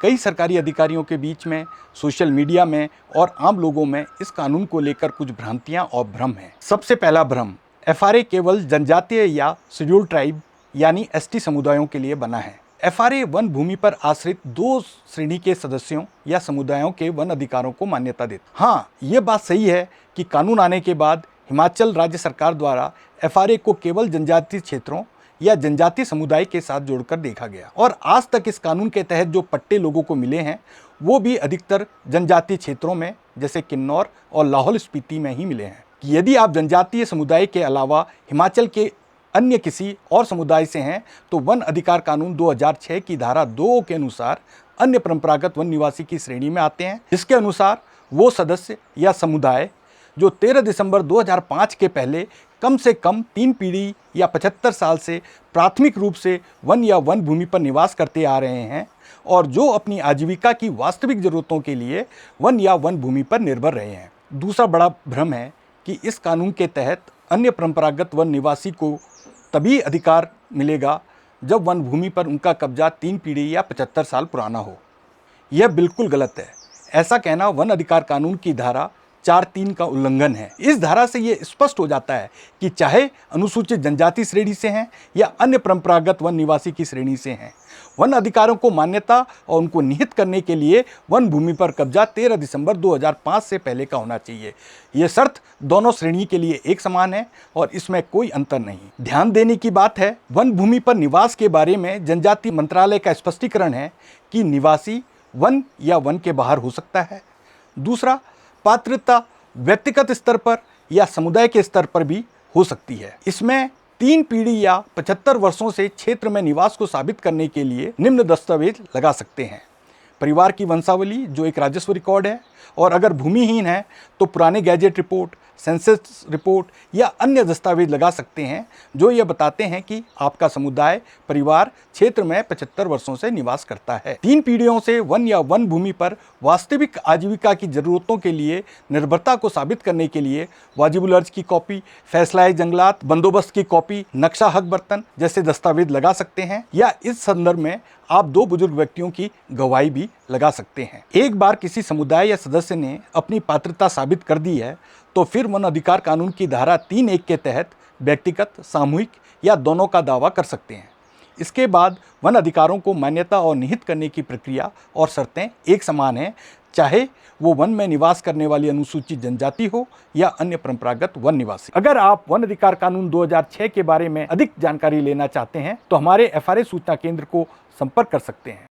कई सरकारी अधिकारियों के बीच में, सोशल मीडिया में और आम लोगों में इस कानून को लेकर कुछ भ्रांतियां और भ्रम हैं। सबसे पहला भ्रम, एफआरए केवल जनजातीय या शेड्यूल्ड ट्राइब यानी एसटी समुदायों के लिए बना है। एफआरए वन भूमि पर आश्रित 2 श्रेणी के सदस्यों या समुदायों के वन अधिकारों को मान्यता देता। हाँ, ये बात सही है कि कानून आने के बाद हिमाचल राज्य सरकार द्वारा एफआरए को केवल जनजातीय क्षेत्रों या जनजातीय समुदाय के साथ जोड़कर देखा गया और आज तक इस कानून के तहत जो पट्टे लोगों को मिले हैं वो भी अधिकतर जनजातीय क्षेत्रों में जैसे किन्नौर और लाहौल स्पीति में ही मिले हैं। यदि आप जनजातीय समुदाय के अलावा हिमाचल के अन्य किसी और समुदाय से हैं तो वन अधिकार कानून 2006 की धारा 2 के अनुसार अन्य परंपरागत वन निवासी की श्रेणी में आते हैं, जिसके अनुसार वो सदस्य या समुदाय जो 13 दिसंबर 2005 के पहले कम से कम 3 पीढ़ी या 75 साल से प्राथमिक रूप से वन या वन भूमि पर निवास करते आ रहे हैं और जो अपनी आजीविका की वास्तविक जरूरतों के लिए वन या वन भूमि पर निर्भर रहे हैं। दूसरा बड़ा भ्रम है कि इस कानून के तहत अन्य परंपरागत वन निवासी को तभी अधिकार मिलेगा जब वन भूमि पर उनका कब्जा 3 पीढ़ी या 75 साल पुराना हो। यह बिल्कुल गलत है। ऐसा कहना वन अधिकार कानून की धारा 4(3) का उल्लंघन है। इस धारा से ये स्पष्ट हो जाता है कि चाहे अनुसूचित जनजाति श्रेणी से हैं या अन्य परंपरागत वन निवासी की श्रेणी से हैं, वन अधिकारों को मान्यता और उनको निहित करने के लिए वन भूमि पर कब्जा 13 दिसंबर 2005 से पहले का होना चाहिए। ये शर्त दोनों श्रेणी के लिए एक समान है और इसमें कोई अंतर नहीं। ध्यान देने की बात है, वन भूमि पर निवास के बारे में जनजातीय मंत्रालय का स्पष्टीकरण है कि निवासी वन या वन के बाहर हो सकता है। दूसरा, पात्रता व्यक्तिगत स्तर पर या समुदाय के स्तर पर भी हो सकती है। इसमें 3 पीढ़ी या 75 वर्षों से क्षेत्र में निवास को साबित करने के लिए निम्न दस्तावेज लगा सकते हैं। परिवार की वंशावली जो एक राजस्व रिकॉर्ड है, और अगर भूमिहीन है तो पुराने गैजेट रिपोर्ट, सेंसस रिपोर्ट या अन्य दस्तावेज लगा सकते हैं जो ये बताते हैं कि आपका समुदाय परिवार क्षेत्र में 75 वर्षों से निवास करता है। 3 पीढ़ियों से वन या वन भूमि पर वास्तविक आजीविका की जरूरतों के लिए निर्भरता को साबित करने के लिए वाजिबुल अर्ज की कॉपी, फैसलाए जंगलात, बंदोबस्त की कॉपी, नक्शा हक बर्तन जैसे दस्तावेज लगा सकते हैं या इस संदर्भ में आप 2 बुजुर्ग व्यक्तियों की गवाही भी लगा सकते हैं। एक बार किसी समुदाय या सदस्य ने अपनी पात्रता साबित कर दी है तो फिर वन अधिकार कानून की धारा 3(1) के तहत व्यक्तिगत, सामूहिक या दोनों का दावा कर सकते हैं। इसके बाद वन अधिकारों को मान्यता और निहित करने की प्रक्रिया और शर्तें एक समान हैं, चाहे वो वन में निवास करने वाली अनुसूचित जनजाति हो या अन्य परंपरागत वन निवासी। अगर आप वन अधिकार कानून 2006 के बारे में अधिक जानकारी लेना चाहते हैं तो हमारे एफआरए सूचना केंद्र को संपर्क कर सकते हैं।